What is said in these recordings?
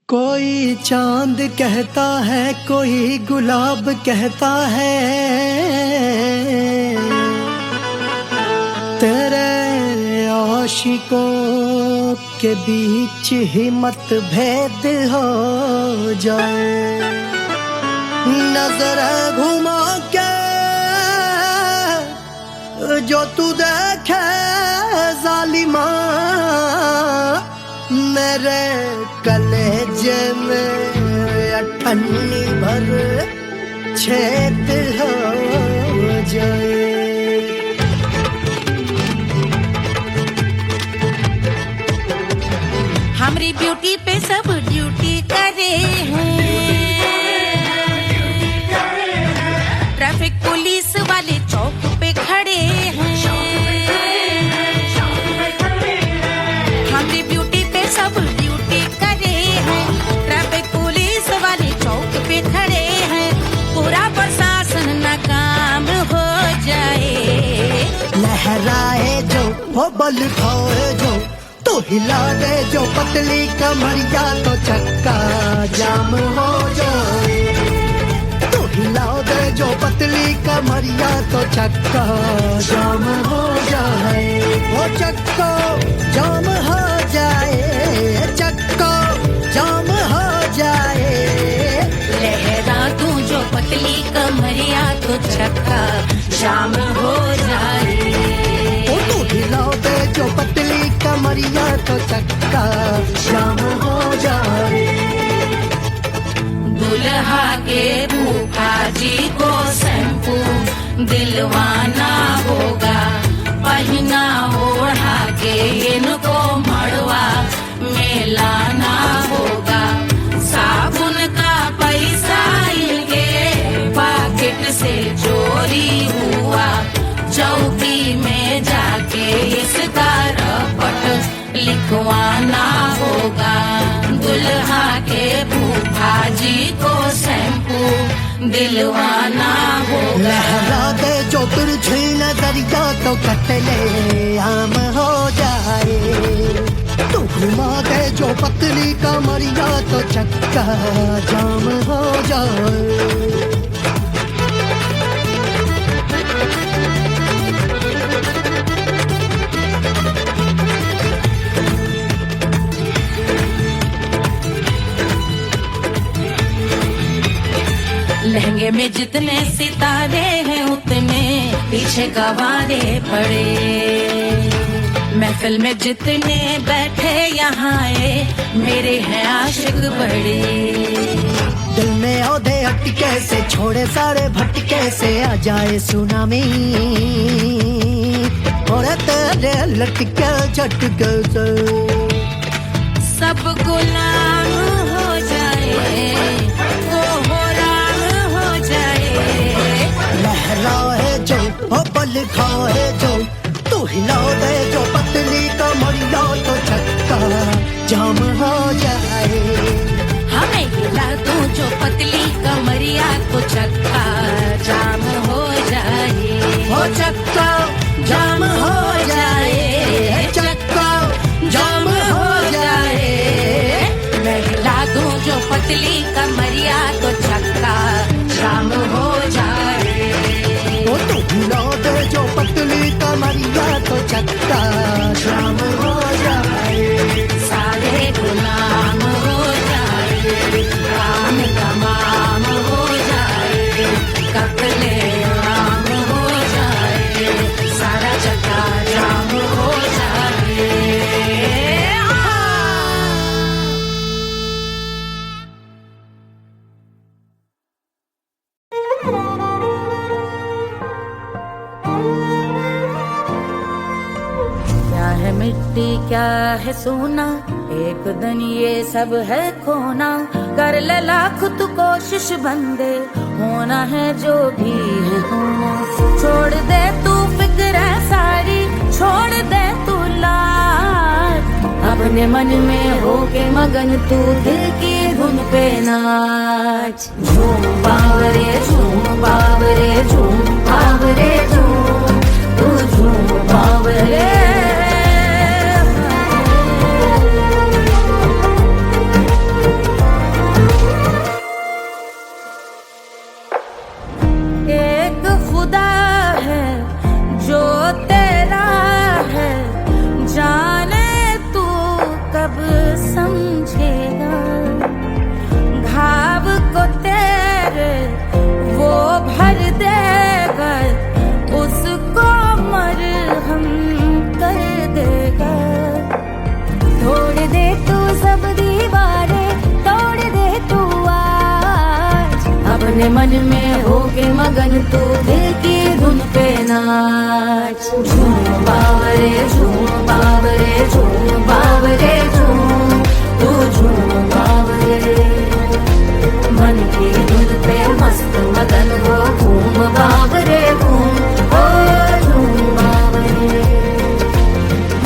कोई चांद कहता है, कोई गुलाब कहता है, तेरे आशिकों के बीच ही मतभेद हो जाए। नजर घुमा के जो तू देखे जालिमा, मेरे कलेजे में अठन्नी भर छेद हो जाए। हमारी ब्यूटी पे सब ड्यूटी करे हैं, ट्रैफिक पुलिस वाले चौक पे खड़े हैं। हमारी ब्यूटी पे सब ड्यूटी करे हैं, ट्रैफिक पुलिस वाले चौक पे खड़े हैं। पूरा प्रशासन नाकाम हो जाए। लहराए जो वो बल खाए जो, तो हिला दे जो पतली कमरिया, तो चक्का जाम हो जाए। तो हिला दे जो पतली कमरिया, तो चक्का जाम हो जाए। वो चक्का जाम हो जाए, चक्का जाम हो जाए। लहरा तू जो पतली कमरिया, तो चक्का जाम हो जाए। तो हिला दे जो पतली कमरिया, तो चक्का जाम हो जाए। दुल्हा के फूफा जी को शैम्पू दिलवाना होगा, पहना ओढ़ा के इनको मड़वा में लाना होगा। साबुन का पैसा इनके पॉकेट से चोरी हुआ, चौकी में जाके इसका रपट लिखवाना होगा। दुल्हा के फूफा जी को शैम्पू दिलवाना होगा। लहरा दे जो तिरछी नजरिया, तो कतले आम हो जाए। तू घुमा दे जो पतली कमरिया, तो चक्का जाम हो जाए। लहंगे में जितने सितारे हैं, उतने पीछे गवारे पड़े। महफिल में जितने बैठे यहाँ आए, मेरे हैं आशिक बड़े। दिल में औधे अटके से, छोड़े सारे भटके से, आ जाए सुनामी और तेरे लटके झटके से सब गुलाम हो जाए, वो हो राम हो जाए। लहराए जो वो बल खाए जो, तू हिला दे जो पतली कमरिया, तो चक्का जाम हो जाए। हमें हिला दूं जो पतली कमरिया, तो चक्का जाम हो जाए। वो चक्का जाम हो जाए, चक्का जाम हो जाए। मैं हिला दूं जो पतली कमरिया, तो चक्का जाम हो जाए। वो तू हिला दे जो पतली कमरिया, तो चक्का जाम हो जाए। सारे गुलाम हो जाए, काम तमाम हो जाए। कपले आम हो जाए, सारा चक्का जाम हो जाए। क्या है मिट्टी क्या है सोना, एक दिन ये सब है खोना। कर ले लाख तू कोशिश बंदे, होना है जो भी है होना। छोड़ दे तू फिक्र सारी, छोड़ दे तू लाज। अपने मन में होके मगन तू दिल की धुन पे नाच। झूम बावरे झूम बावरे झूम बावरे झूम, तू झूम बावरे। अपने मन में होके मगन तू दिल की धुन पे नाच। झूम बावरे झूम बावरे झूम बावरे झूम, तू झूम बावरे। मन की धुन पे मस्त मगन हो घूम बावरे घूम, ओ झूम बावरे।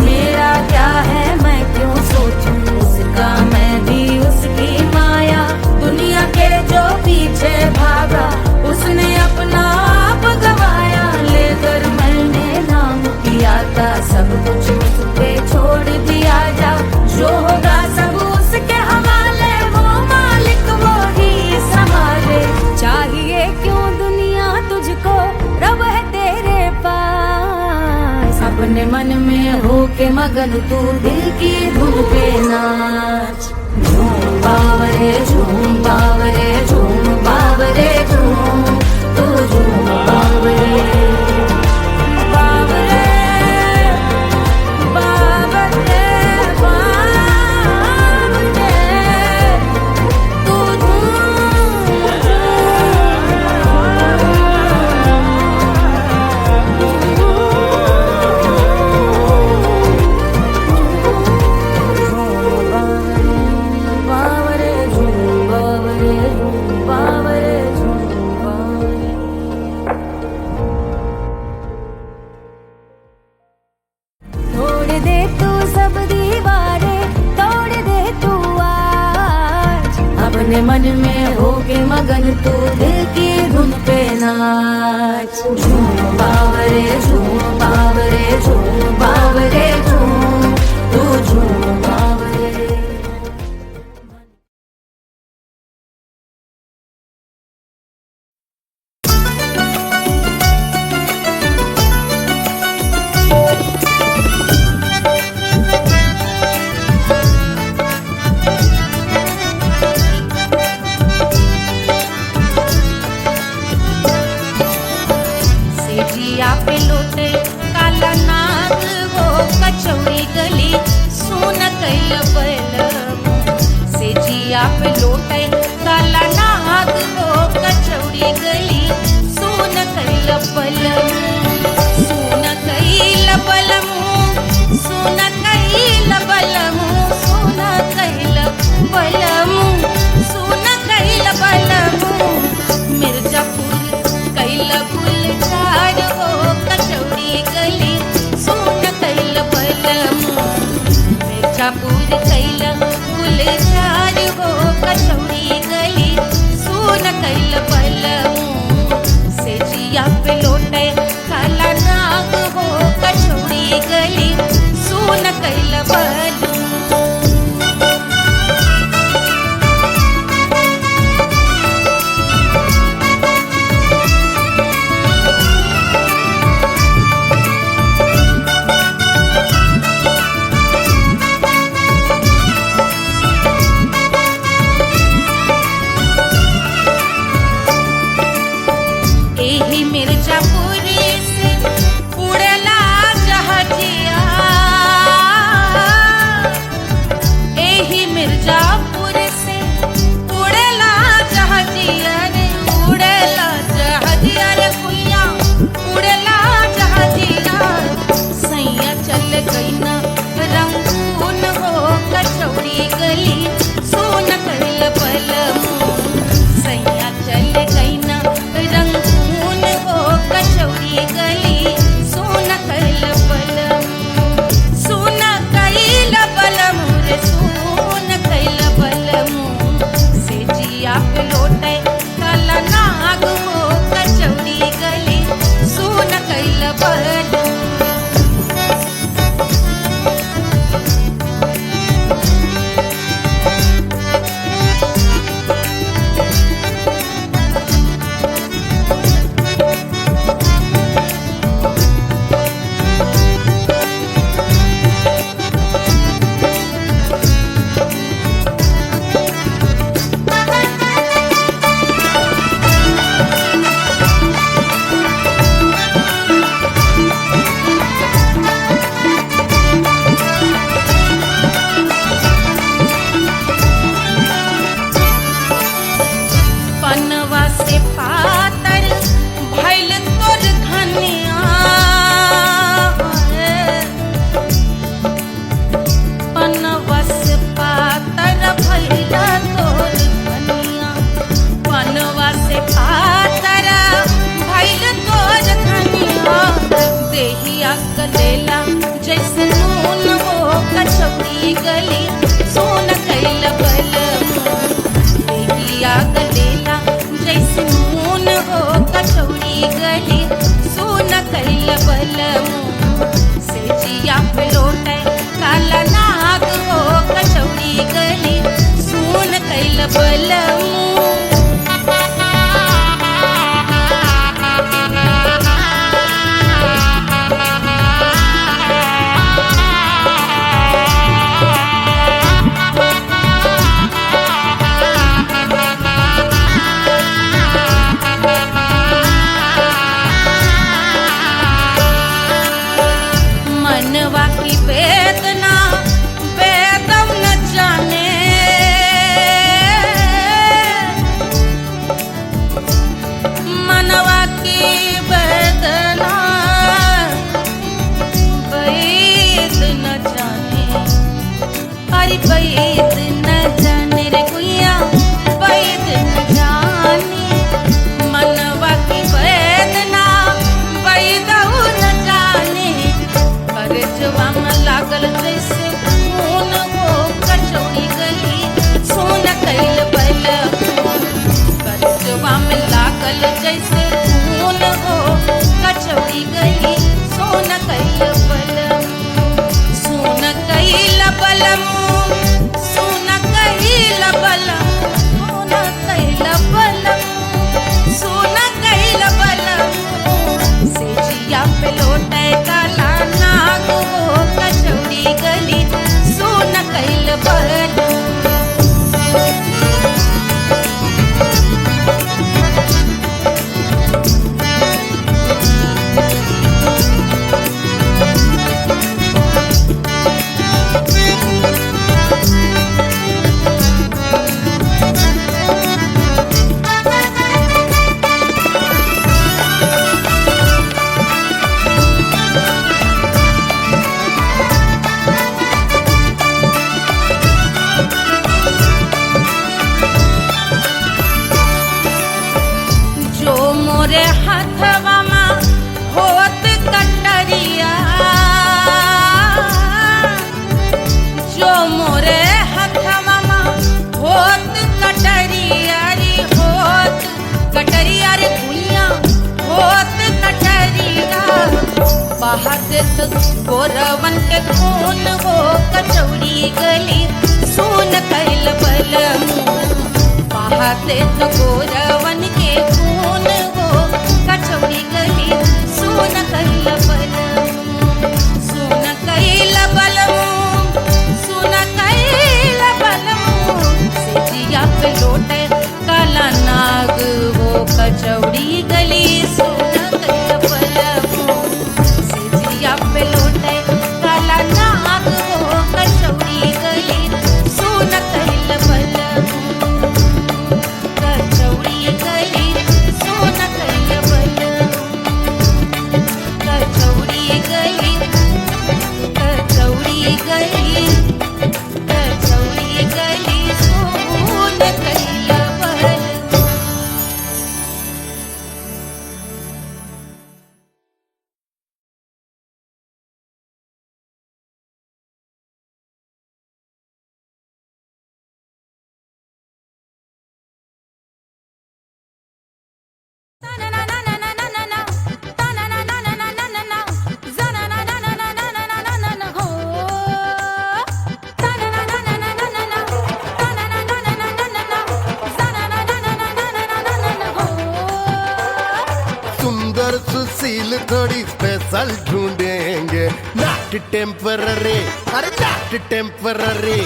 मेरा क्या है मैं क्यों सोचूं उसका, मैं भी उसकी माया। दुनिया के जो पीछे भागा उसने अपना आप गवाया। लेकर मैंने नाम किया था सब कुछ उस पे छोड़ दिया जा। जो होगा सब उसके हवाले, वो मालिक वो ही संभाले। चाहिए क्यों दुनिया तुझको, रब है तेरे पास। अपने मन में होके मगन तू दिल की धुन पे नाच। झूम बावरे झूम बावरे झूम बावरे झूम, तू झूम बावरे। बावरे बावरे बावरे, तू बावरे झूम बावरे झूम बावरे झूम बावरे। तोड़ दे तू सब दीवारें, तोड़ दे तू आज। अपने मन में होके मगन तू दिल की धुन पे नाच। झूम बावरे झूम बावरे झूम बावरे झूम, तू झूम बावरे। सेजिया पे लोटे काला नाग वो कचौड़ी गली सुन कैल बलमु। सेजिया पे लोटे काला नाग वो कचौड़ी गली सुन कैल बलमु। सुन कैल बलमु, सुन कैल बलमु, सुन कैल बलमु, सुन कैल बलमु। मिर्जापुर कैल गुलजार हो कचौड़ी गली सुन कैल बलमु। मिर्जापुर कैल गुलजार हो कचौड़ी गली सुन कैल बलमु। सेजिया पे लोटे काला नाग हो कचौड़ी गली सुन कैल बलमु। बलम। मनवा की वेदना वेदम न जाने, मनवा की वेदना वेद न जाने, अरे वेद न जाने रे गुइया, वेद न जाने। मनवा की वेदना वेद न जाने, करजवा में लागल जैसे खून हो कचौड़ी गली, सोन कैल बलम। करजवा में लागल जैसे खून हो कचौड़ी गली, सोन कैल बलम। सोन कैल बलम, सोन कैल बलम, सोन कैल बलम, सोन कैल बलम। सेजिया पे लौटे काला नाग हो कचौड़ी गली, सोन कैल बलम। जो मोरे हाथवा में होत कटरिया, जो मोरे हाथवा में होत कटरिया रे, होत कटरिया रे भुइया, होत कटरिया। बहा देत गोरवन के खून हो कचौड़ी गली, सोन कैल बलम। बहा देत गोरवन के खून हो कचौड़ी गली, सोन कैल बलम। सोन कैल बलम, सोन कैल बलम। सेजिया पे लौटे काला नाग हो कचौड़ी गली, सोन कैल बलम। सेजिया पे लौटे काला नाग हो कचौड़ी गली, सोन कैल बलम। कचौड़ी गली, सोन कैल बलम। कचौड़ी गली, कचौड़ी गली, कचौड़ी गली, सोन कैल बलम। सुंदर सुशील थोड़ी स्पेशल ढूंढेंगे, नॉट टेम्पररी, अरे not temporary,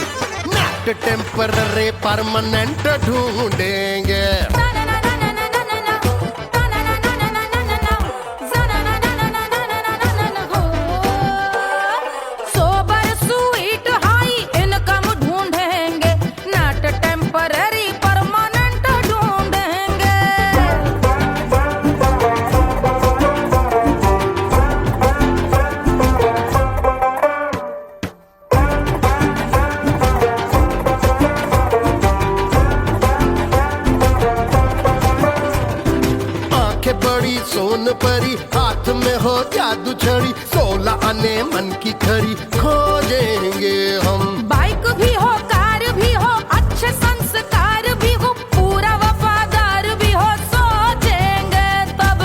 not temporary, permanent ढूंढेंगे। सोबर स्वीट हाई इनकम ढूंढेंगे, नॉट टेम्पररी, परमानेंट ढूंढेंगे। आंखें बड़ी सोन परी, हाथ में हो जादू छड़ी, 16 आने मन की खरी खोजेंगे हम। बाइक भी हो, कार भी हो, अच्छे संस्कार भी हो, पूरा वफादार भी हो, सोचेंगे तब।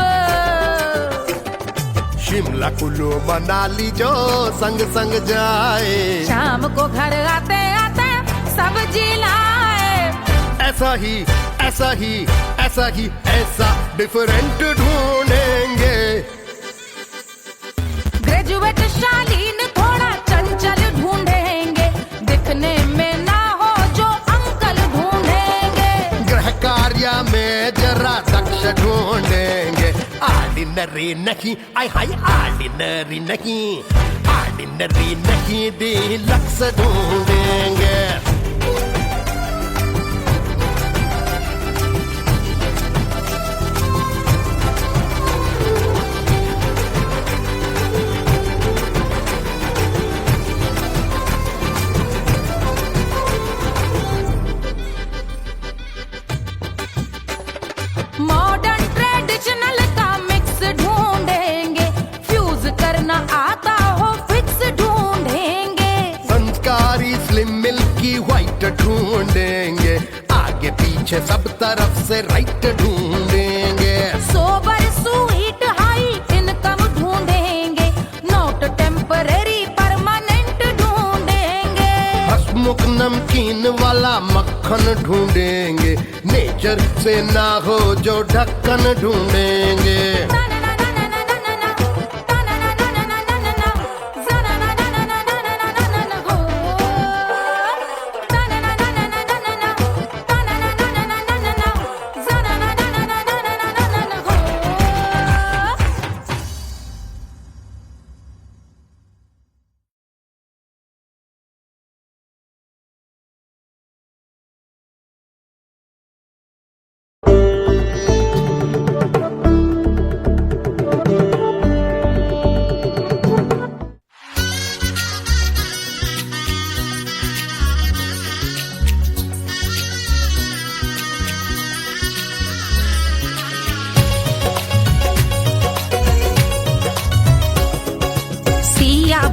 शिमला कुल्लू मनाली जो संग संग जाए, शाम को घर आते आते सब्जी लाए, ऐसा ही ऐसा ही ऐसा ही ऐसा डिफरेंट ढूंढेंगे। ग्रेजुएट शालीन थोड़ा चंचल ढूंढेंगे, दिखने में ना हो जो अंकल ढूंढेंगे। गृह कार्य में जरा दक्ष ढूंढेंगे, ऑर्डिनरी नहीं, आय हाय ऑर्डिनरी नहीं, ऑर्डिनरी नहीं डीलक्स ढूंढेंगे। मॉडर्न ट्रेडिशनल का मिक्स ढूंढेंगे, फ्यूज करना आता हो फिक्स ढूंढेंगे। संस्कारी स्लिम मिल्की व्हाइट ढूंढेंगे, आगे पीछे सब तरफ से राइट ढूंढेंगे। सोबर स्वीट हाई इनकम ढूंढेंगे, नोट टेम्पररी परमानेंट ढूंढेंगे। हसमुख नमकीन वाला मक्खन ढूंढेंगे, नेचर से ना हो जो ढक्कन ढूंढेंगे।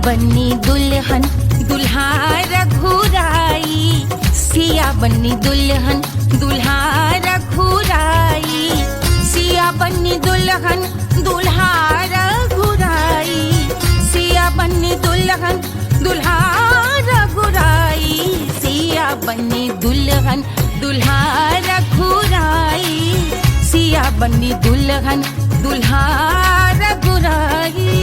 बन्नी दुल्हन दुल्हा रघुराई, सिया बन्नी दुल्हन दुल्हा रघुराई, सिया बन्नी दुल्हन दुल्हा रघुराई, सिया बन्नी दुल्हन दुल्हा रघुराई, सिया बन्नी दुल्हन दुल्हा रघुराई, सिया बन्नी दुल्हन दुल्हा रघुराई।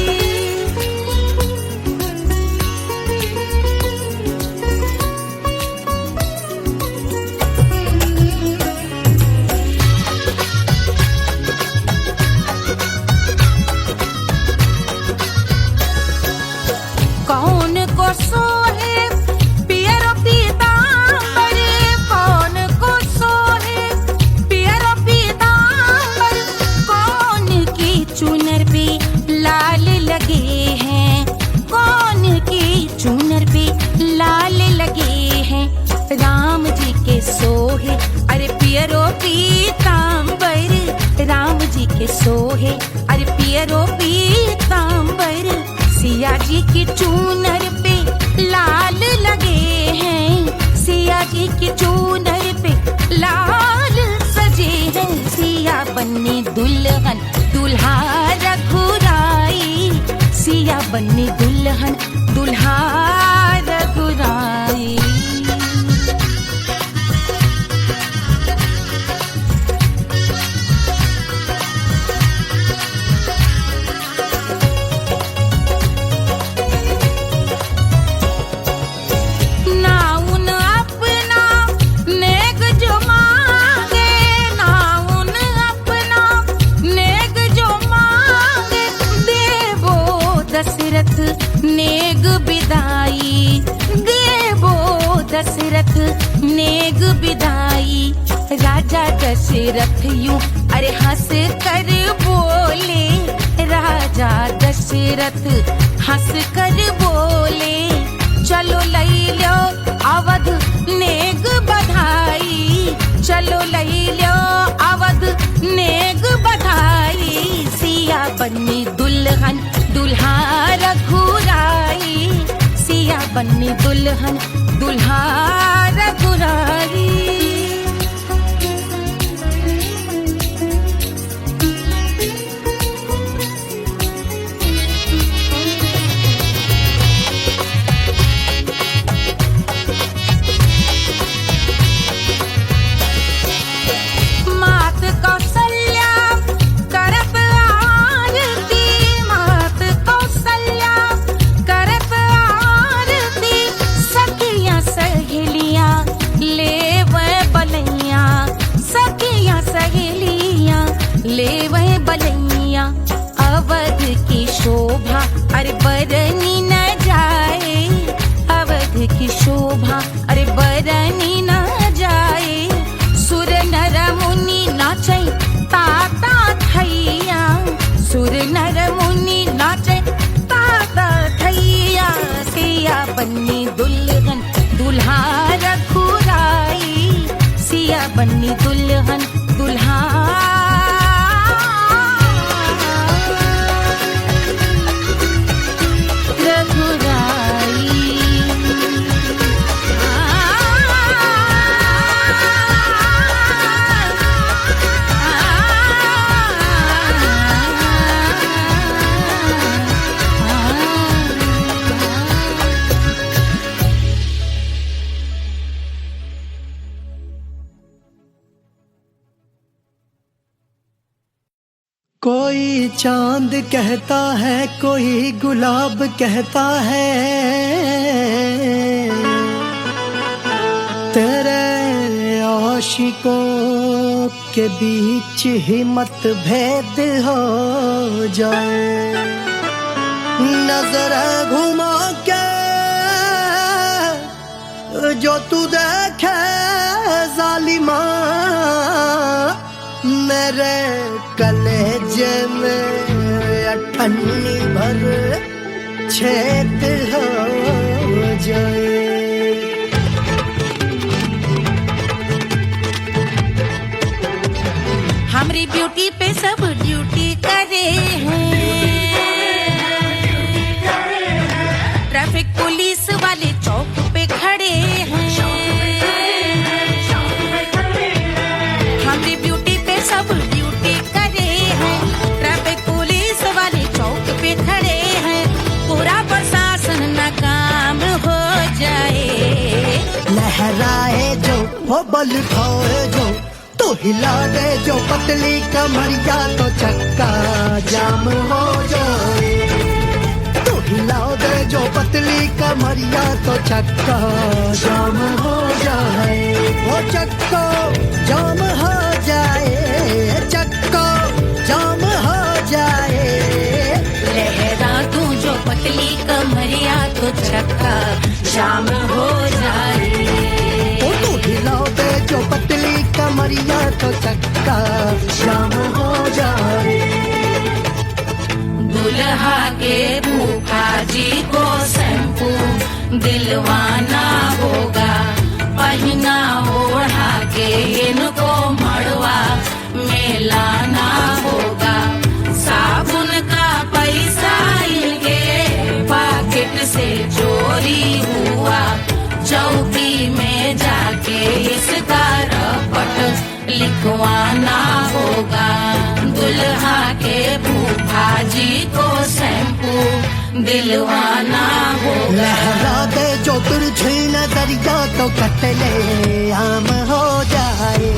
कौन को सोहे पियरो पीतांबर, कौन को सोहे पियरो पीतांबर, कौन की चुनर पे लाल लगे हैं, कौन की चुनर पे लाल लगे हैं। राम जी के सोहे अरे पियरो पीतांबर, राम जी के सोहे अरे पियरो पीतांबर, सिया जी की चूनर पे लाल लगे हैं, सिया जी की चूनर पे लाल सजे हैं। सिया बन्नी दुल्हन दुल्हा रघुराई, सिया बन्नी दुल्हन दुल्हा रघुराई। नेग बिदाई देवो दशरथ नेग बिदाई, राजा दशरथ यूं अरे हंस कर बोले, राजा दशरथ हंस कर बोले, चलो लई लो अवध नेग बधाई, चलो लई लो अवध नेग बधाई। सिया बन्नी दुल्हन दुल्हा रघुराई, सिया बन्नी दुल्हन दुल्हा रघुराई। बरनी न जाए अवध की शोभा, अरे बरनी न जाए। सुर नर मुनि नाचे ताता थैया, सुर नर मुनि नाचे ताता थैया। सिया बन्नी दुल्हन दुल्हा रघुराई, सिया बन्नी दुल्हन दुल्हा कोई चांद कहता है, कोई गुलाब कहता है, तेरे आशिकों के बीच ही मतभेद हो जाए। नजर घुमा के जो तू देखे जालिमा, मेरे कलेजे में अठन्नी भर छेद हो जाए। हमारी ब्यूटी पे सब ड्यूटी करे हैं, ट्रैफिक पुलिस वाले चौक पे खड़े हैं। हमारी ब्यूटी पे सब ड्यूटी करे हैं, ट्रैफिक पुलिस वाले चौक पे खड़े हैं। पूरा प्रशासन नाकाम हो जाए। लहराए जो वो बल खाए जो, तो हिला दे जो पतली कमरिया, तो चक्का जाम हो जाए। तो हिला दे जो पतली कमरिया, तो चक्का जाम हो जाए। वो चक्का जाम हो जाए, चक्का जाम हो जाए। लहरा तू जो पतली कमरिया, तो चक्का जाम हो जाए। वो तो हिला दे जो पतली कमरिया, तो चक्का जाम हो जाए। दुल्हा के फूफा जी को शैम्पू दिलवाना होगा, पहना ओढ़ा के इनको मड़वा में लाना होगा। साबुन का पैसा इनके पॉकेट से चोरी हुआ, चौकी में जाके इसका रपट लिखवाना होगा। दुल्हा के फूफा जी को शैम्पू दिलवाना होगा। लहरा दे जो तिरछी नजरिया, तो कतले आम हो जाए।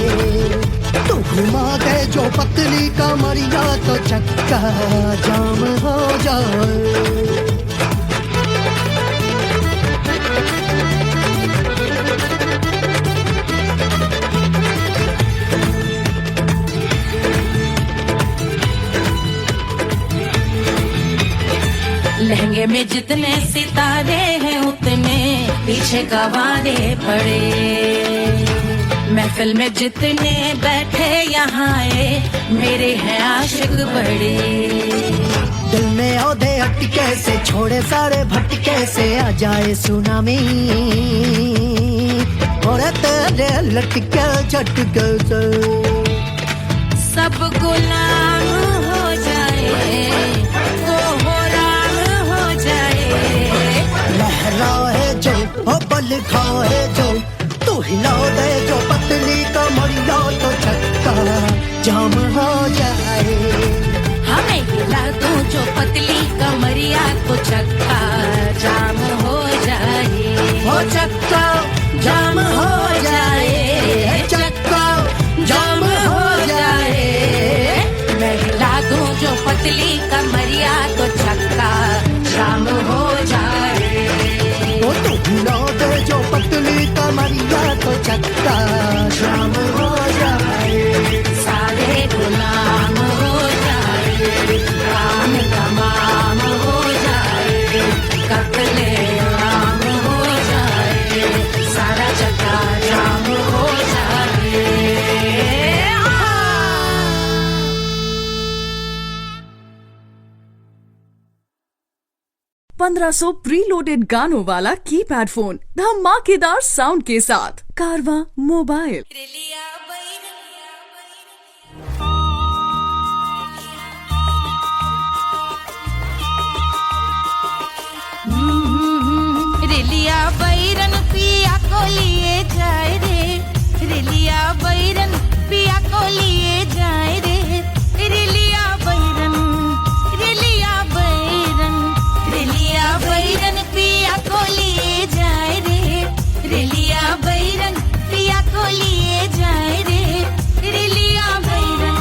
तू घुमा दे जो पतली कमरिया, तो चक्का जाम हो जाए। लहंगे में जितने सितारे हैं, उतने पीछे गवारे पड़े। महफिल में जितने बैठे यहाँ आए, मेरे हैं आशिक बड़े। दिल में औधे अटके से, छोड़े सारे भटके से, आ जाए सुनामी। और तेरे लटके झटके से सब गुलाम हो जाए, वो राम हो जाए। लहराए जो वो बल खाए जो, तू हिला दे जो पतली कमरिया, तो चक्का जाम हो जाए। हमें हिला दो जो पतली कमरिया, तो चक्का जाम हो जाए। वो चक्का जाम हो जाए, चक्का जाम हो जाए। मैं हिला दूं जो पतली कमरिया, तो चक्का जाम हो जाए। वो तो हिला दे जो पतली कमरिया, तो चक्का जाम हो जाए। सारे गुलाम हो जाए, काम तमाम हो जाए। 1500 प्रीलोडेड गानों वाला कीपैड फोन धमाकेदार साउंड के साथ। कारवां मोबाइल। रिलिया बैरन पिया को लिए जाए रे, रिलिया बैरन पिया को लिए जाए रे, रिलिया बैरन, रिलिया बैरन, रिलिया बैरन पिया को लिए जाए रे, रिलिया बैरन पिया को लिए जाए रे, रिलिया बैरन,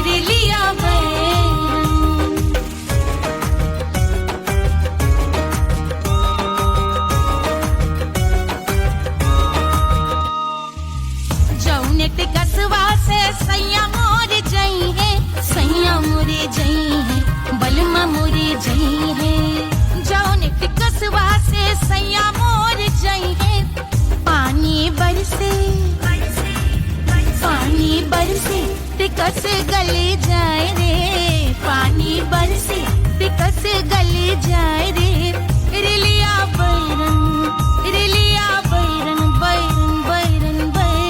रिलिया बैरन। कसवा से सैया मोरे जई है, सैया मोरे जई है, बलमा मोरे जई है, जौन कसवा से सैया मोरे जई है, पानी बरसे, पानी बरसे टिकस गले जाए रे, पानी बरसे टिकस गले जाए रे, रिलिया बैरन, रिलिया बैरन, बैरन बैरन बैरन।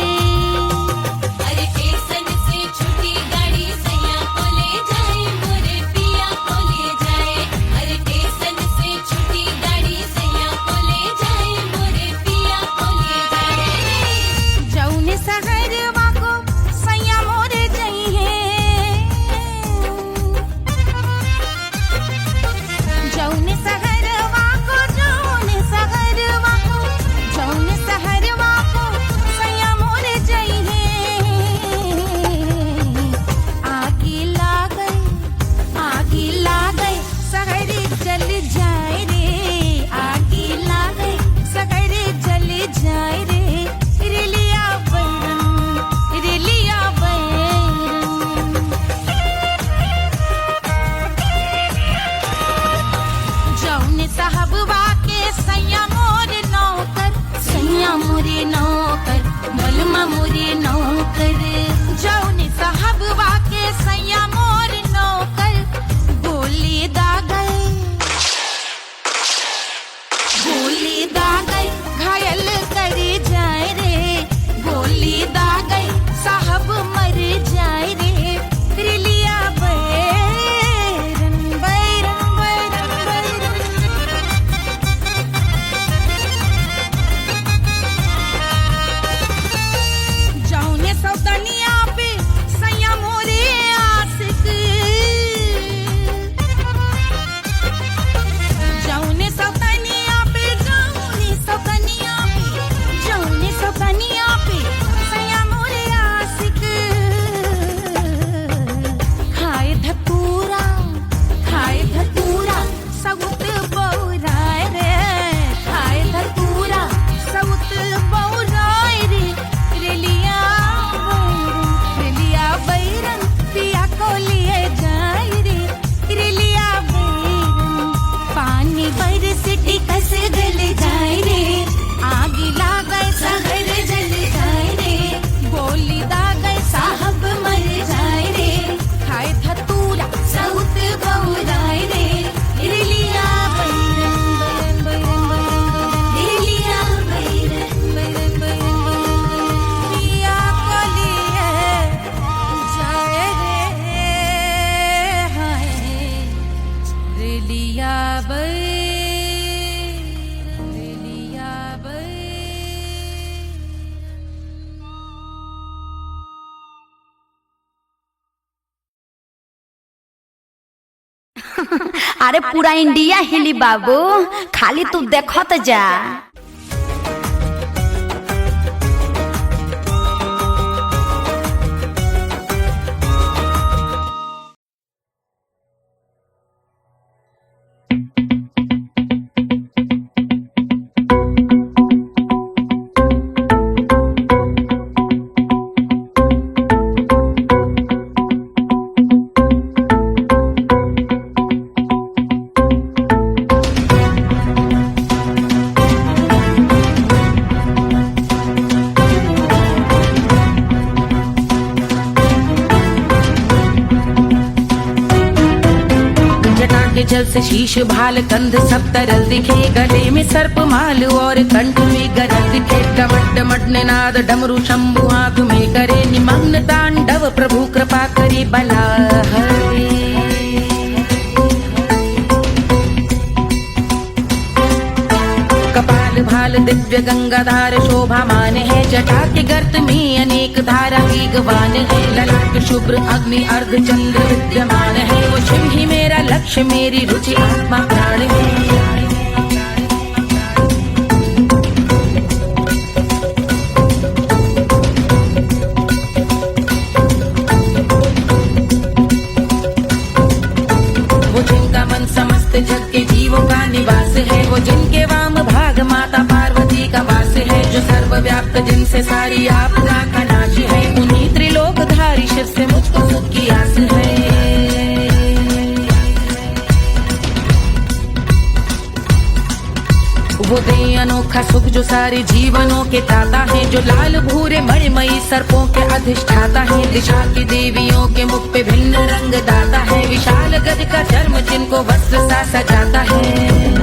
अरे पूरा इंडिया हिली बाबू, खाली तू देखत जा। के जल से शीश भाल कंध सब तरल दिखे, गले में सर्प माल और कंठ में गरल दिखे। डमट डमट निनाद डमरू शंभु आंख में करे निमग्न तांडव, प्रभु कृपा करे बला हरे। कपाल भाल दिव्य गंगाधार शोभामान है, जटा के गर्त में अनेक धारा वेगवान है। ललाट शुभ्र अग्नि अर्ध चंद्र विद्यमान है, वो शिव ही मेरा लक्ष्य मेरी रुचि आत्मा प्राण है। वो जिनका मन समस्त जग के जीवों का निवास है, वो जिनके वाम भाग माता पार्वती का वास है। जो सर्वव्याप्त जिनसे सारी आपदा का नाश है, उन्हीं त्रिलोकधारी शिव से मुझको सुख की आस है। वो दे अनोखा सुख जो सारे जीवनों के दाता है, जो लाल भूरे मणिमयी सर्पों के अधिष्ठाता है। दिशा की देवियों के मुख पे भिन्न रंग दाता है, विशाल गज का चर्म जिनको वस्त्र सा सजाता है।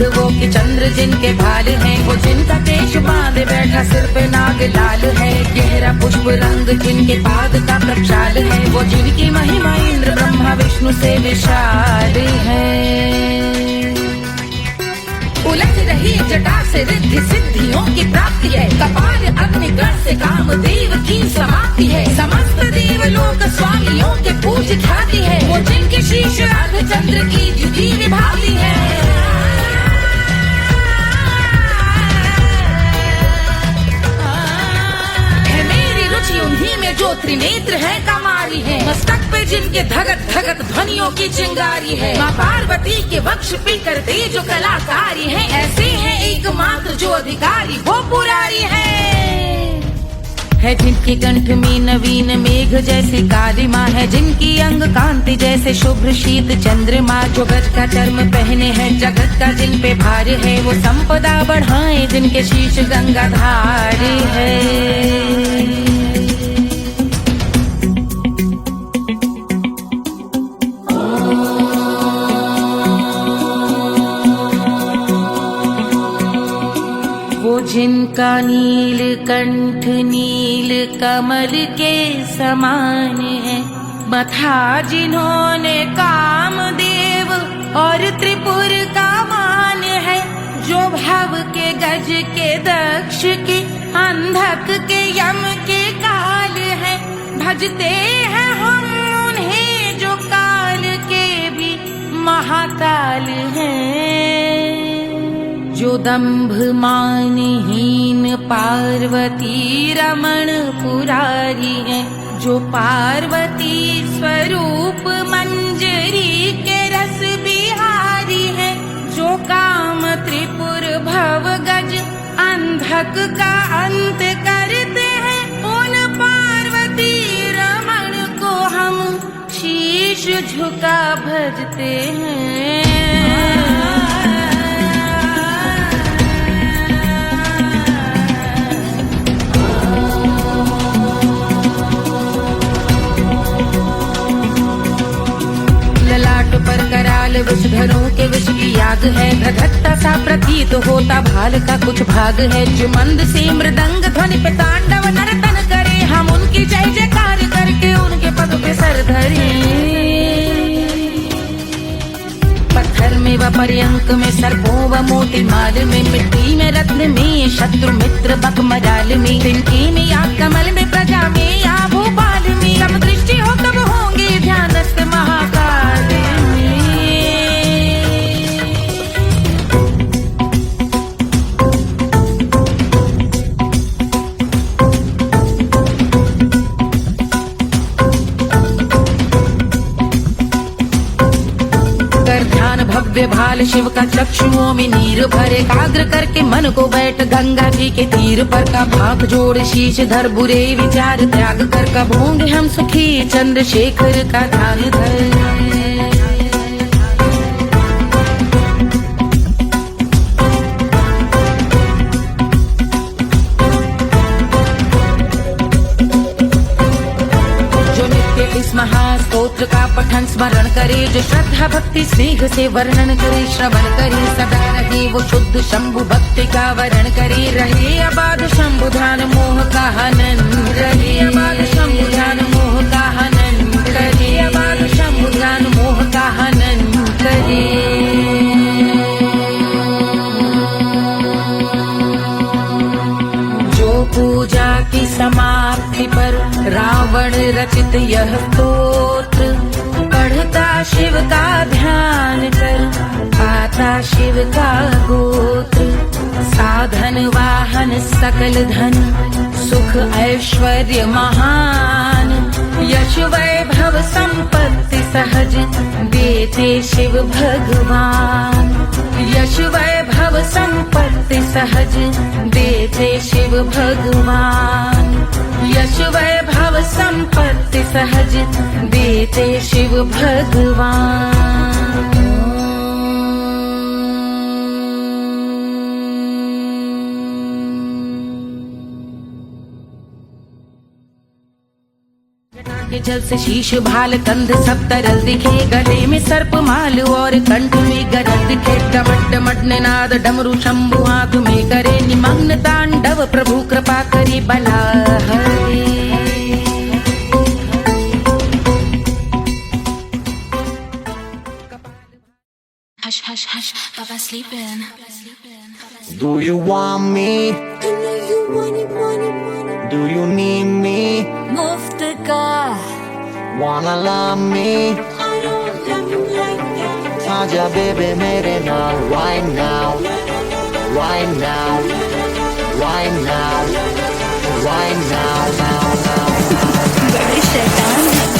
वो कि चंद्र जिनके भाल हैं, वो जिनका केश बांधे बैठा सिर पे नाग लाल है। गहरा पुष्प रंग जिनके पाद का प्रक्षाल है, वो जिनकी महिमा इंद्र ब्रह्मा विष्णु से विशाल है। उलझ रही जटा से रिद्धि सिद्धियों की प्राप्ति है, कपाल अग्निगण से कामदेव की समाप्ति है। समस्त देवलोक स्वामियों के पूज ख्याति है, वो जिनके शीश अर्ध चंद्र की जुदी विभाती है। उन्हीं में जो त्रिनेत्र है कमारी है, मस्तक पे जिनके धगत धगत ध्वनियों की चिंगारी है। माँ पार्वती के वक्ष पे करते जो कलाकारी है, ऐसे हैं एकमात्र जो अधिकारी वो पुरारी है। जिनके कंठ में नवीन मेघ जैसी काली माँ है, जिनकी अंग कांति जैसे शुभ्र शीत चंद्रमा। जो गज का चर्म पहने हैं जगत का जिन पे भार है, वो संपदा बढ़ाए जिनके शीश गंगाधार है। जिनका नील कंठ नील कमल के समान है, मथा जिन्होंने कामदेव और त्रिपुर का मान है। जो भव के गज के दक्ष के अंधक के यम के काल है, भजते हैं हम उन्हें जो काल के भी महाकाल हैं। जो दंभ मानहीन पार्वती रमण पुरारी है, जो पार्वती स्वरूप मंजरी के रस बिहारी है। जो काम त्रिपुर भव गज अंधक का अंत करते हैं, उन पार्वती रमण को हम शीश झुका भजते हैं। पर कराल विषधरों के विष की याद है, धधकता सा प्रतीत होता भाल का कुछ भाग है। जो मंद से मृदंग ध्वनि पे तांडव नर्तन करे, हम उनकी जय जयकार करके उनके पद पे सर धरे। पत्थर में व पर्यंक में सर्पों व मोती माल में, मिट्टी में रत्न में शत्रु मित्र बक मजाल में, तिनके में या कमल में प्रजा में या भोपाल में। सब दृष्टि हो तब होंगे ध्यानस्थ महाकाल में। भव्य भाल शिव का चक्षुओं में नीर भरे, एकाग्र करके मन को बैठ गंगा जी के तीर पर का भाग जोड़ शीश धर बुरे विचार त्याग कर कब होंगे हम सुखी चंद्रशेखर का ध्यान धर। इस महास्तोत्र का पठन स्मरण करे, जो श्रद्धा भक्ति स्नेह से वर्णन करे, श्रवण करे सदा रहे वो शुद्ध शंभु भक्ति का वरण करे, रहे अबाध शंभु ध्यान मोह का हनन, रहे अबाध शंभु ध्यान मोह का हनन करे, अबाध शंभु ध्यान मोह का हनन करे। पूजा की समाप्ति पर रावण रचित यह स्तोत्र, पढ़ता शिव का ध्यान कर पाता शिव का गोत्र, साधन वाहन सकल धन सुख ऐश्वर्य महान, यश वैभव संपत्ति सहज देते शिव भगवान, यश वैभव संपत्ति सहज देते शिव भगवान, यश वैभव संपत्ति सहज देते शिव भगवान। के जल से शीश भाल कंध सब तरल दिखे, गले में सर्प माल और कंठ में गरल दिखे, डमट डमट निनाद डमरू शंभु आंख में करे निमग्न तांडव, प्रभु कृपा करे बला हरे। Hush, hush, hush, Papa sleeping. Do you want me? Do you need me? मुफ्त का Wanna love me? आजा बेबे मेरे नाल right now, right now, right now, right now, now, now. बड़े शैतान है।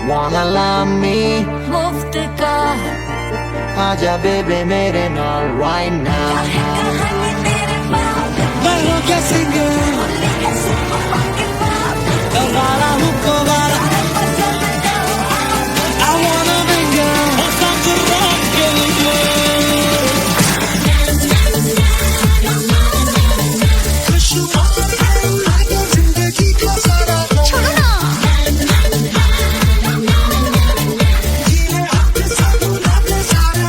Wanna love me? मुफ्त का आजा बेबे मेरे नाल right now. Bailo que singer, Davara Hukovara. I wanna mingle, what's up to rock in the world? Push you up, like your zindagi ka sara. छोड़ो ना Jeene aapke saath love le sara.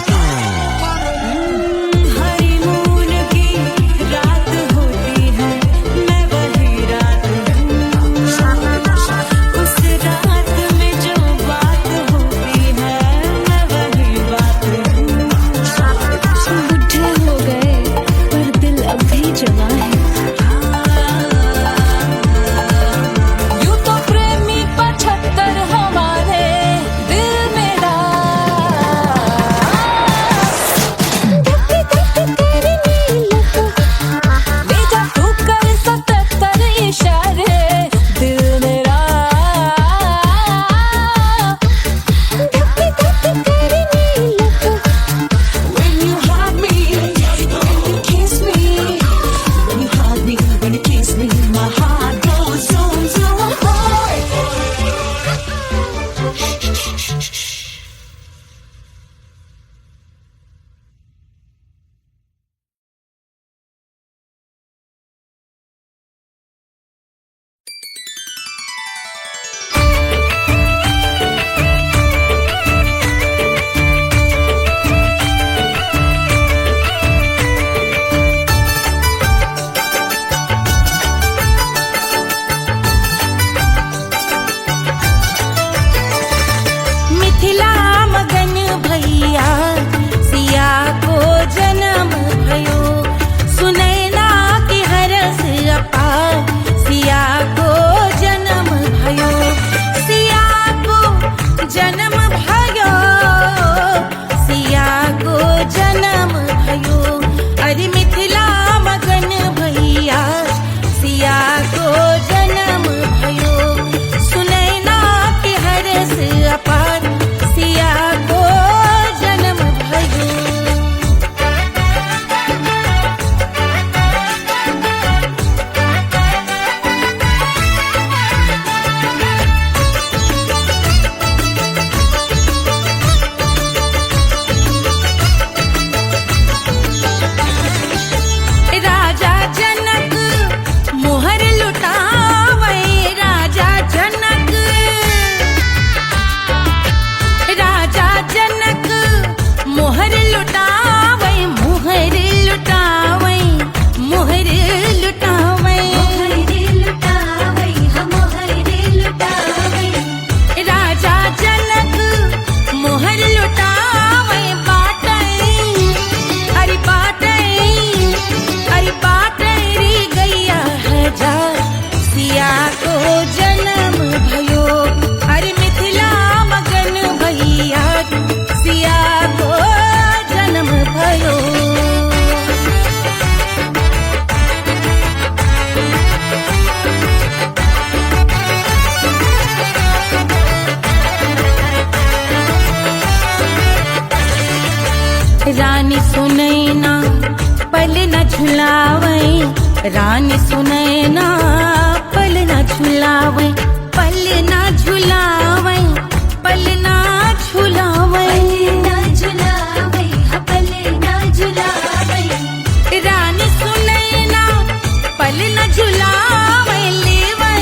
मोहर लुटावे मोहर लुटावे मोहर लुटावे राजा जनक मोहर लुटावे बाटे अरे बाटे अरे बाटे रे गैया हजार सिया को जन्म भयो अरे मिथिला मगन भैया सिया को जन्म भयो रानी सुनैना पल न झुलावे रानी सुनैना पल न झुलावे पल न झुलावे पल न झुलावे रानी सुनैना पल न झुलावे लेवे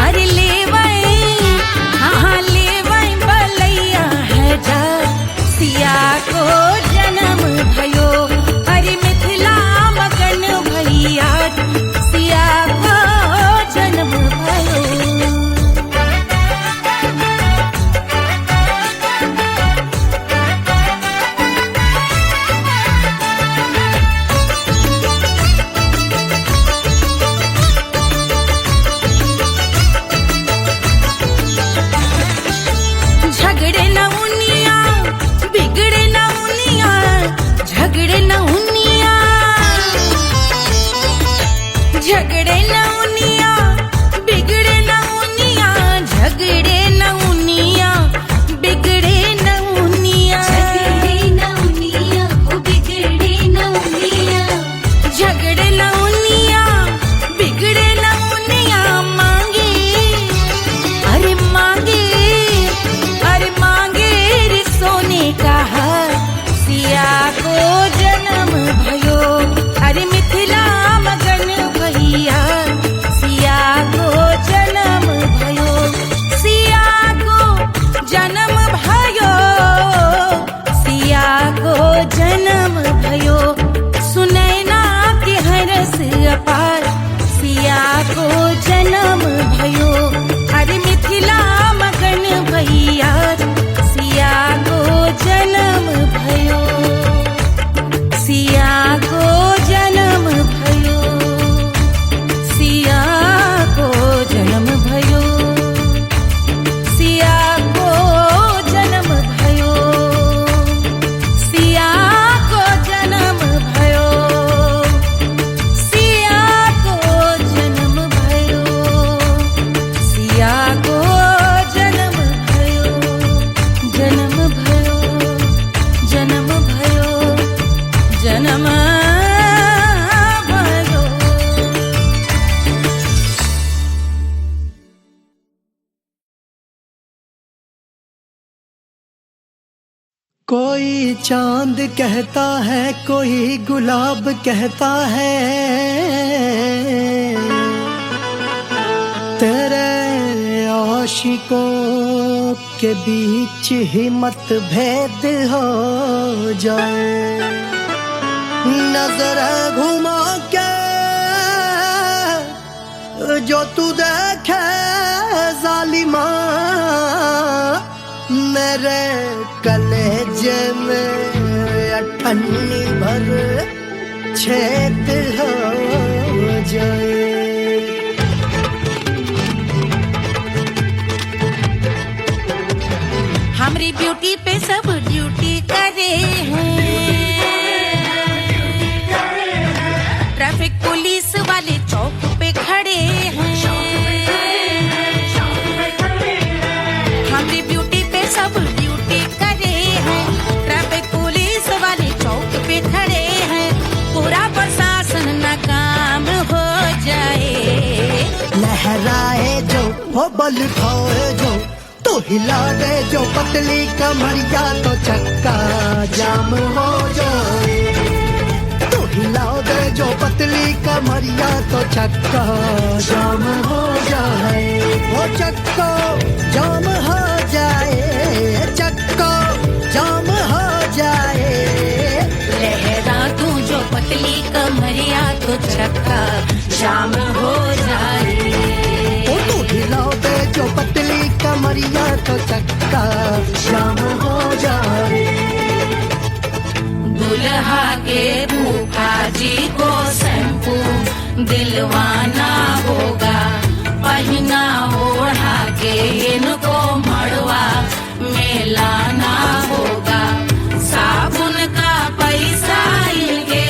अरे लेवे हाँ लेवे बलैया है जा सिया को जन्म भयो अरे मिथिला मगन भैया सिया को जन्म भयो झगड़े न उनिया बिगड़े न उनिया झगड़े न उनिया झगड़े न उनिया बिगड़े न उनिया झगड़े न उनिया बिगड़े न उनिया झगड़े न उनिया बिगड़े न उनिया मांगे अरे मांगे अरे मांगे रे सोने का हार सिया को जन्म भयो अरे मिथिला मगन भैया सिया को जन्म भयो सिया को जन्म भयो सिया को जन्म भयो सुनैना के हरस अपार सिया को जन्म भयो अरे मिथिला मगन भैया सिया को जन्म भयो सिया को जन्म भयो सिया को जन्म भयो सिया को जन्म भयो सिया को जन्म भयो सिया को जन्म भयो सिया को जन्म भयो जन्म भयो जन्म भयो जन्म भयो कोई चांद कहता है कोई गुलाब कहता है तेरे आशिकों के बीच ही मतभेद हो जाए नजर घुमा के जो तू देखे जालिमा मेरे कलेजे में अठन्नी भर छेद हो जाए हमारी ब्यूटी पे सब ड्यूटी करे हैं ट्रैफिक पुलिस वाले चौक पे खड़े हैं हमारी ब्यूटी पे सब ड्यूटी करे हैं ट्रैफिक पुलिस वाले चौक पे खड़े हैं पूरा प्रशासन नाकाम हो जाए लहराए जो वो बल खाए जो तो हिला दे जो पतली कमरिया तो चक्का जाम हो जाए तो हिला दे जो पतली कमरिया तो चक्का जाम हो जाए वो चक्का जाम हो जाए चक्का जाम हो तो चक्का जाम हो जाए। ओ तू हिला दे जो पतली कमरिया तो चक्का जाम हो जाए। दुल्हा के फूफा जी को शैम्पू दिलवाना होगा, पहना ओढ़ा के इनको मड़वा में लाना होगा। साबुन का पैसा इनके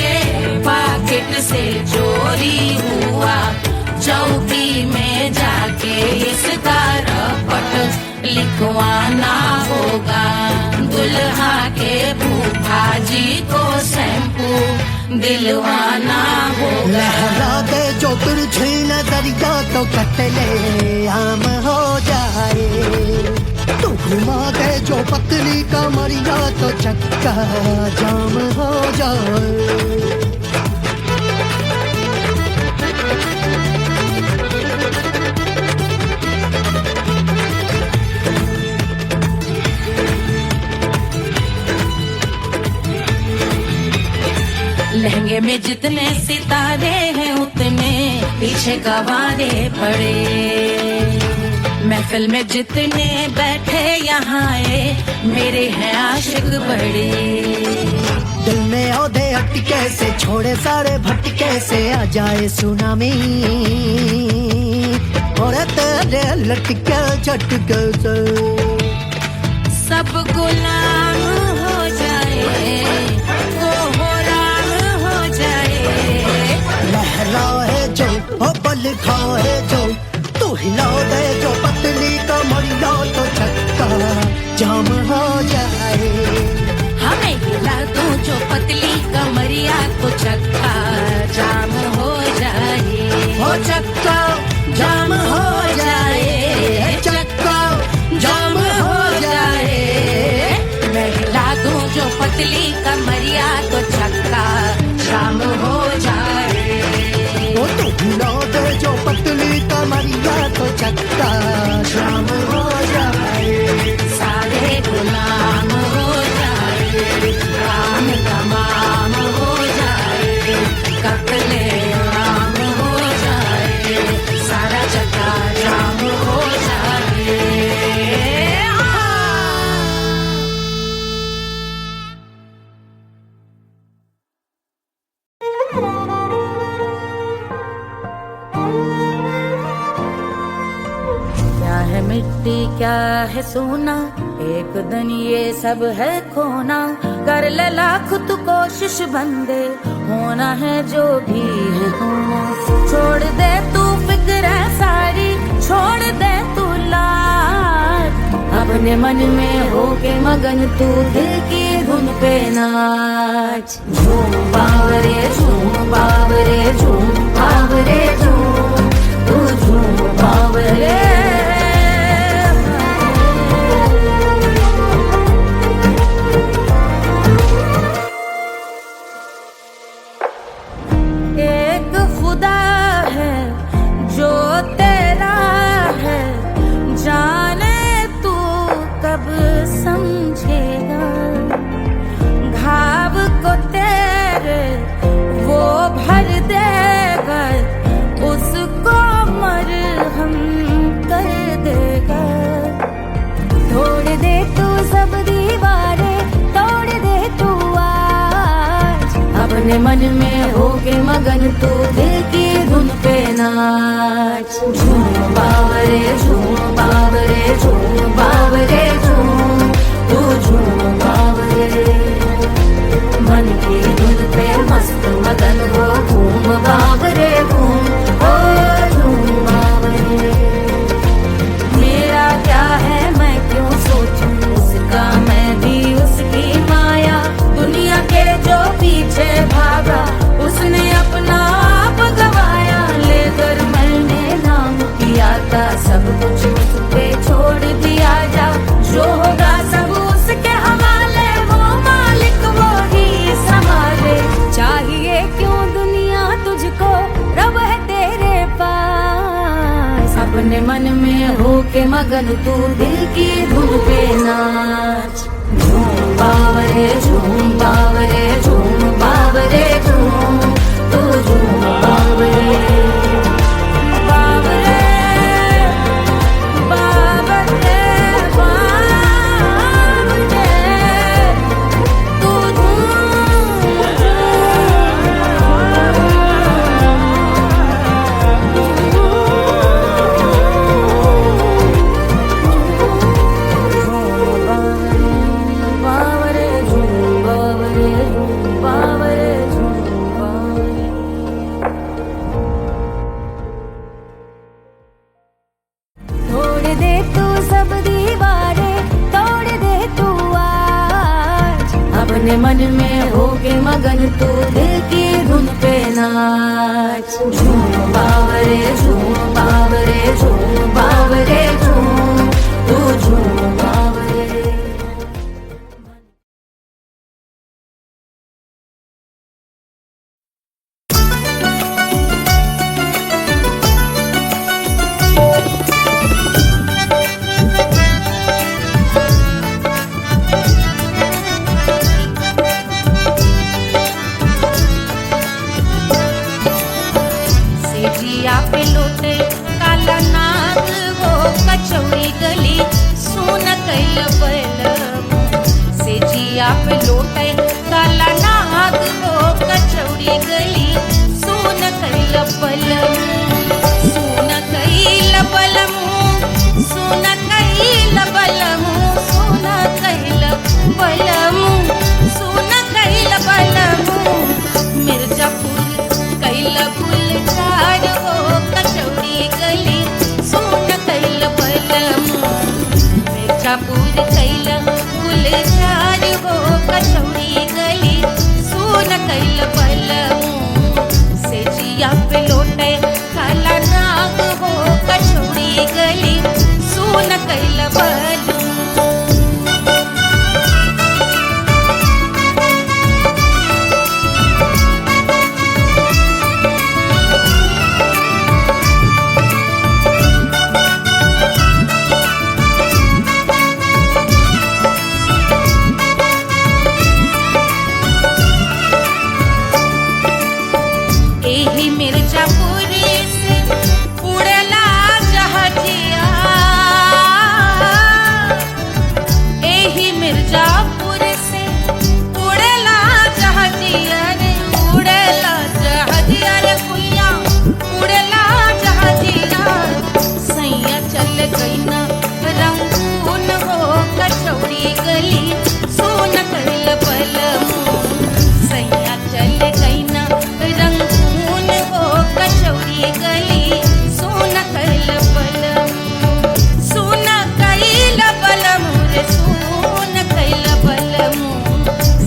पॉकेट से चोरी हुआ, चौकी में जाके इसका रपट लिखवाना होगा। दुल्हा के फूफा जी को शैम्पू दिलवाना होगा। लहरा दे जो तिरछी नजरिया तो कतले आम हो जाए। तू घुमा दे जो पतली कमरिया तो चक्का जाम हो जाए। लहंगे में जितने सितारे हैं उतने पीछे गवारे पड़े। महफिल में जितने बैठे यहाँ आए मेरे हैं आशिक बड़े। दिल में औधे अटके से छोड़े सारे भटके से आ जाए सुनामी, और तेरे लटके झटके से सब गुलाम हो जाए, लहराए जो ओ बल खाए जो, तू हिला दे जो पतली कमरिया तो चक्का जाम हो जाए। हमें हिला दो जो पतली कमरिया तो चक्का जाम हो जाए। हो चक्का जाम हो जाए, चक्का जाम हो जाए। मैं हिला दूं जो पतली कमरिया तो चक्का जाम हो जाए। ओ तू हिला दे जो पतली कमरिया तो चक्का जाम हो जाए। सारे गुलाम हो जाए, काम तमाम हो जाए, कत्ले आम हो जाए, सारा चक्का जाम हो जाए। क्या है मिट्टी क्या है सोना, एक दिन ये सब है खोना। कर ले लाख तू कोशिश बंदे, होना है जो भी है होना। छोड़ दे तू फिक्र सारी, छोड़ दे तू लाज, अपने मन में होके मगन तू दिल की धुन पे नाच। झूम बावरे झूम बावरे झूम बावरे झूम, तू झूम बावरे। एक खुदा है जो तेरा है, जाने तू कब समझेगा। घाव को तेरे वो भर देगा, उसको मरहम कर देगा। तोड़ दे तू सब दीवारें, तोड़ दे तू आज, अपने मन में होके मगन तू दिल की धुन पे नाच। झूम बावरे झूम बावरे झूम बावरे झूम, तू झूम बावरे। मन की धुन पे मस्त मगन हो, घूम बावरे घूम, ओ झूम बावरे। मेरा क्या है मैं क्यों सोचूं उसका, मैं भी उसकी माया। दुनिया के जो पीछे भागा उसने अपना आप गवाया। लेकर मैंने नाम किया था सब कुछ उस पे छोड़ दिया जा। जो होगा सब उसके हवाले, वो मालिक वो ही संभाले। चाहिए क्यों दुनिया तुझको, रब है तेरे पास। अपने मन में होके मगन तू दिल की धुन पे नाच। झूम बावरे झूम बावरे झूम बावरे झूम, तू झूम अपने मन में होके मगन तू दिल की धुन पे नाच। झूम बावरे झूम बावरे झूम बावरे झूम, तू झूम बावरे। सेजिया पे लोटे काला नाग हो कचौड़ी गली सुन कैल बलमु। सेजिया पे लोटे काला नाग हो कचौड़ी गली सुन कैल बलमु। सुन कैल बलमु, सुन कैल बलमु, सुन कैल बलमु, सुन कैल बलमु। मिर्जापुर कैल गुलजार हो कचौड़ी गली सुन कैल बलमु। मिर्जापुर कैल गुलजार हो कचौड़ी गली सुन कैल बलमु। सेजिया पे लोटे काला नाग हो कचौड़ी गली सुन कैल बलमु। एही मिर्जापुर से उड़ला जहाजिया, एही मिर्जापुर से उड़ला जहाजिया रे, उड़ला जहाजिया रे कुइया, उड़ला जहाजिया। सैया चल गई ना रंगून हो कचौड़ी गली सुन कैल बलमु। सैया चल गई ना रंगून हो कचौड़ी गली सुन कैल बलमु। सुन कैल बलमु रे सुन कैल बलमु।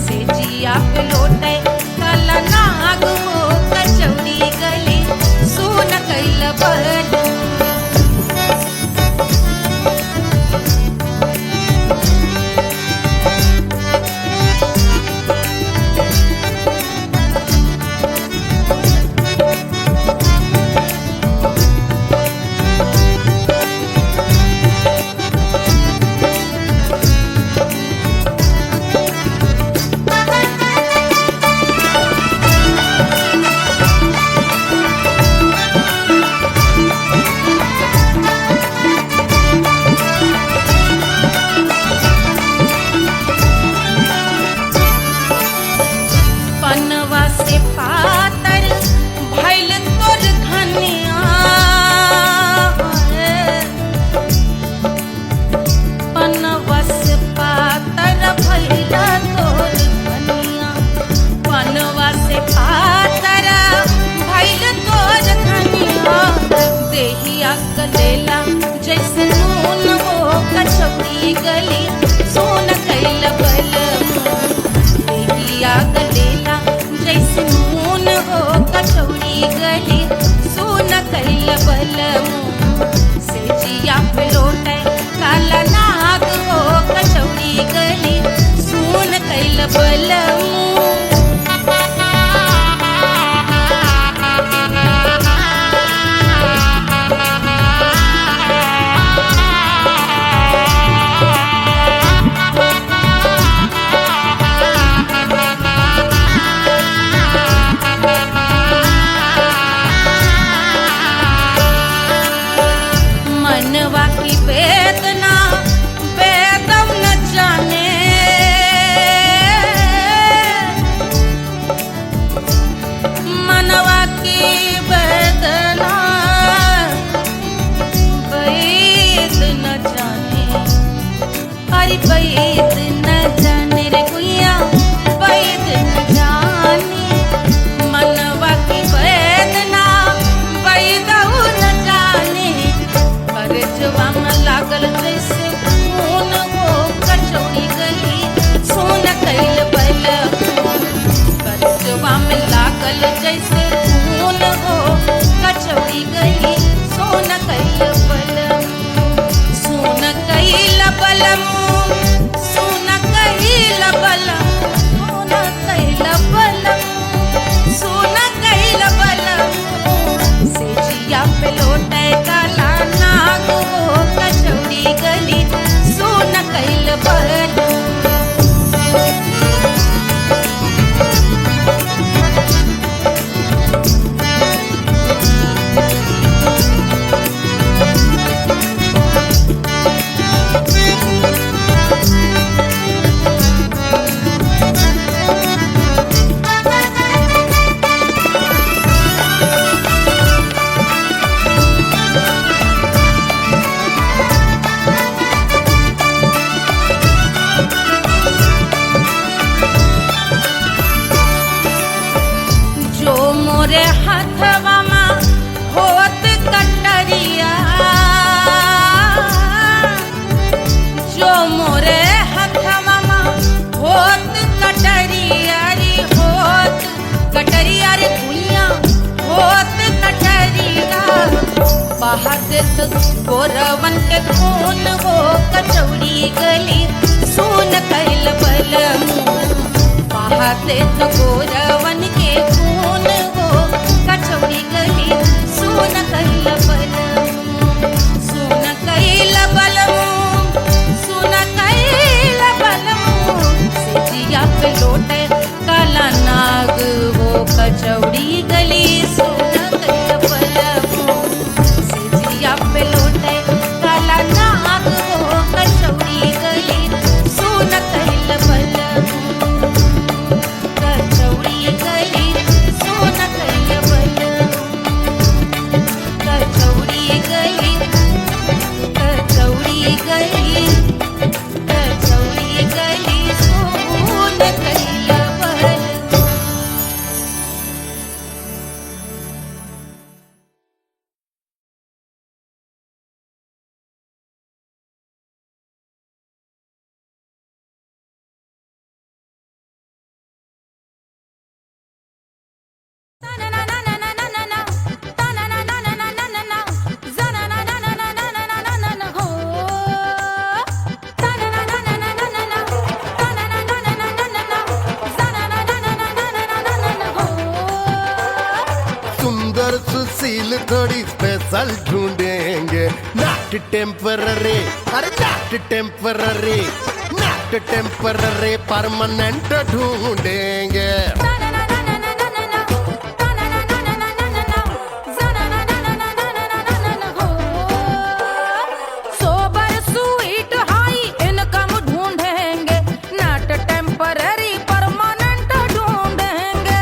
सेजिया पे लोटे काला नाग हो कचौड़ी गली सुन कैल बलमु। पनवा से पातर भइल तोर धनिया, पनवा से पातर भइल तोर धनिया। पनवा से पातर भइल तोर धनिया। देहिया गलेला जैसे नून हो कचौड़ी गली सुन कैल बलमु। देहिया गलेला जैसे नून हो कचौड़ी गली सुन कैल बलमु। सेजिया पे लोटे काला नाग हो कचौड़ी गली सुन कैल बलमु। मनवा की वेदना वेदम न जाने, हथवा होत कटरिया जो मोरे हथवा होत कटरिया रे होत कटरिया रे भुइया होत कटरिया बाहर से गोरवन के खून वो कचौड़ी गली सुन कैल बलमू बाहर से गोरवन के खून वो कचौड़ी गली सुन कैल बलमू सुन कैल बलमू सुन कैल बलमू सिजिया पे लोटे काला नाग वो कचौड़ी गली सुन कैल बलमू सिजिया पे लोटे काला नाग वो कचौड़ी गली सुन कैल बलमू कचौड़ी गली सुन कैल बलमू कचौड़ी गली कचौड़ी गली कचौड़ी गली सुन कैल बलमू सुंदर सुशील थोड़ी स्पेशल ढूंढेंगे नॉट टेम्पररी अरे not temporary not temporary permanent ढूंढेंगे सोबर स्वीट हाई इनकम ढूंढेंगे नॉट टेम्पररी परमानेंट ढूंढेंगे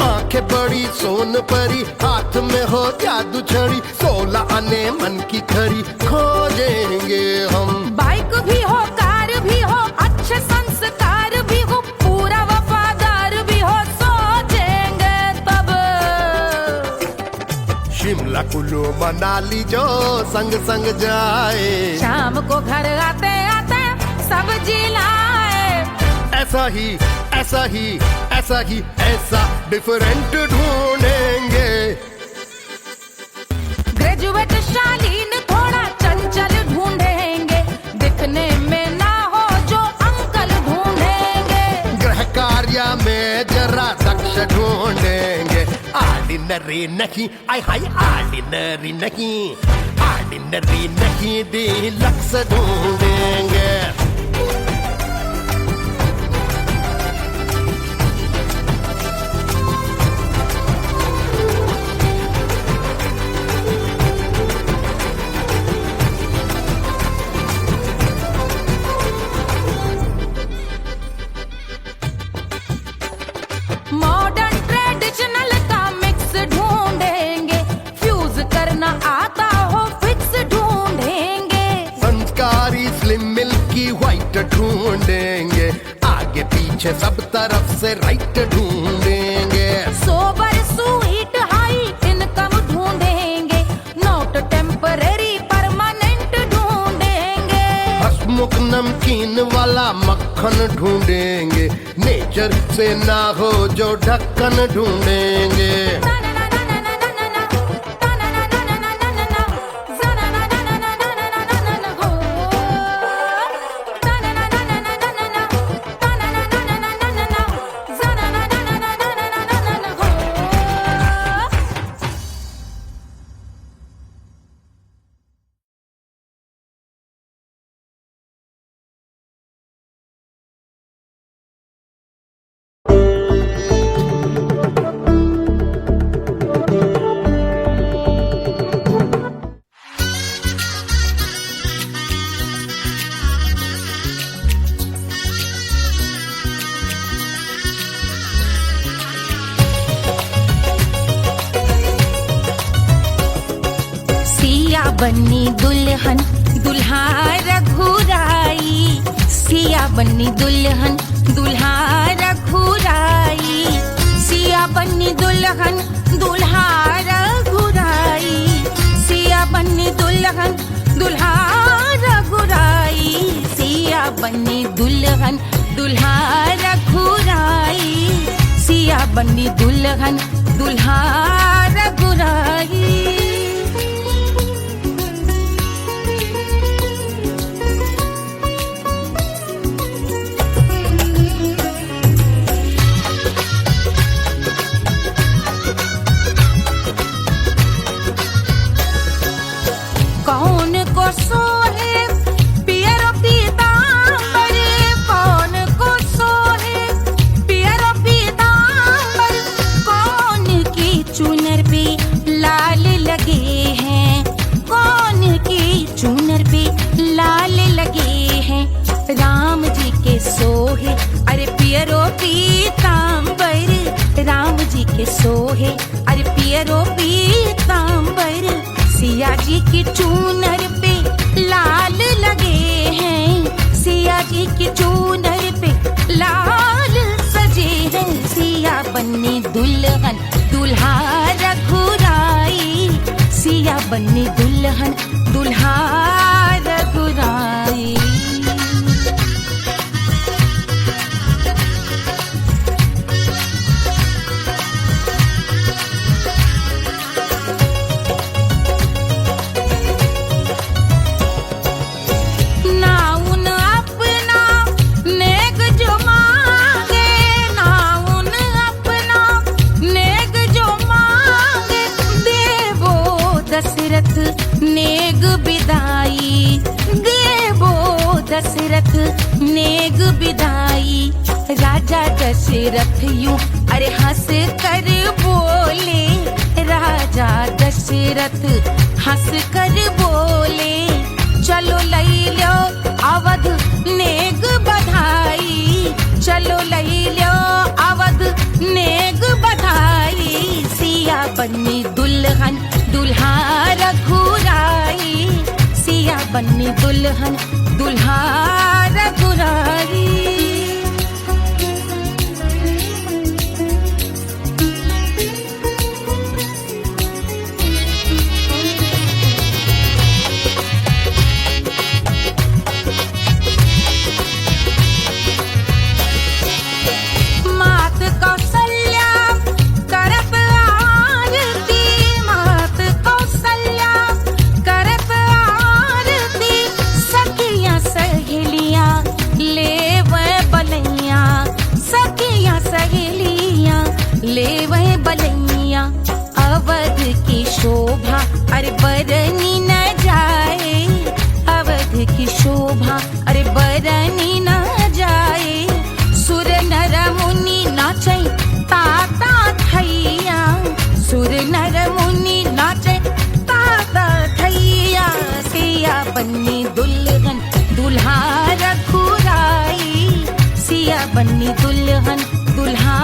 आंखें बड़ी सोन परी हाथ में हो जादू छड़ी 16 आने मन की खरी खोजेंगे हम बाइक भी हो कार भी हो अच्छे संस्कार भी हो पूरा वफादार भी हो सोचेंगे तब शिमला कुल्लू मनाली जो संग संग जाए शाम को घर आते आते सब्जी लाए ऐसा ही ऐसा ही ऐसा ही ऐसा डिफरेंट ढूंढेंगे ग्रेजुएट शालीन थोड़ा चंचल ढूंढेंगे दिखने में ना हो जो अंकल ढूंढेंगे गृह कार्य में जरा दक्ष ढूंढेंगे ऑर्डिनरी नहीं आई हाई ऑर्डिनरी नहीं ऑर्डिनरी नहीं डीलक्स ढूंढेंगे मॉडर्न ट्रेडिशनल का मिक्स ढूंढेंगे फ्यूज करना आता हो फिक्स ढूंढेंगे संस्कारी स्लिम मिल्की व्हाइट ढूंढेंगे आगे पीछे सब तरफ से राइट ढूंढेंगे सोबर स्वीट हाई इनकम ढूंढेंगे नॉट टेम्पररी परमानेंट ढूंढेंगे हसमुख नमकीन वाला मक्खन ढूंढेंगे नेचर से ना हो जो ढक्कन ढूंढेंगे बन्नी दुल्हन दुल्हा रघुराई, सिया बन्नी दुल्हन दुल्हा रघुराई, सिया बन्नी दुल्हन दुल्हा रघुराई, सिया बन्नी दुल्हन दुल्हा रघुराई, सिया बन्नी दुल्हन दुल्हा रघुराई, सिया बन्नी दुल्हन दुल्हा रघुराई। कौन को सोहे पियरो पीतांबर, कौन को सोहे पियरो पीतांबर, कौन की चुनर पे लाल लगे हैं, कौन की चुनर पे लाल लगे हैं, राम जी के सोहे अरे पियरो पीतांबर, राम जी के सोहे अरे पियरो पीतांबर, सिया जी की चूनर पे लाल लगे हैं, सिया जी की चूनर पे लाल सजे हैं, सिया बन्नी दुल्हन दुल्हा रघुराई, सिया बन्नी दुल्हन दुल्हा रघुराई। नेग बिदाई देवो दशरथ नेग बिदाई, राजा दशरथ यूं अरे हंस कर बोले, राजा दशरथ हंस कर बोले, चलो लई लो अवध नेग बधाई, चलो लई लो अवध नेग बधाई, सिया बन्नी दुल्हन दुल्हा रघुराई, सिया बन्नी दुल्हन दुल्हा रघुराई। ले वह बलैया अवध की शोभा अरे बरनी न जाए, अवध की शोभा अरे बरनी न जाए, सुर नर मुनि नाचे ताता थैया, सुर नर मुनि नाचे ताता थैया, सिया बन्नी दुल्हन दुल्हा रघुराई, सिया बन्नी दुल्हन दुल्हा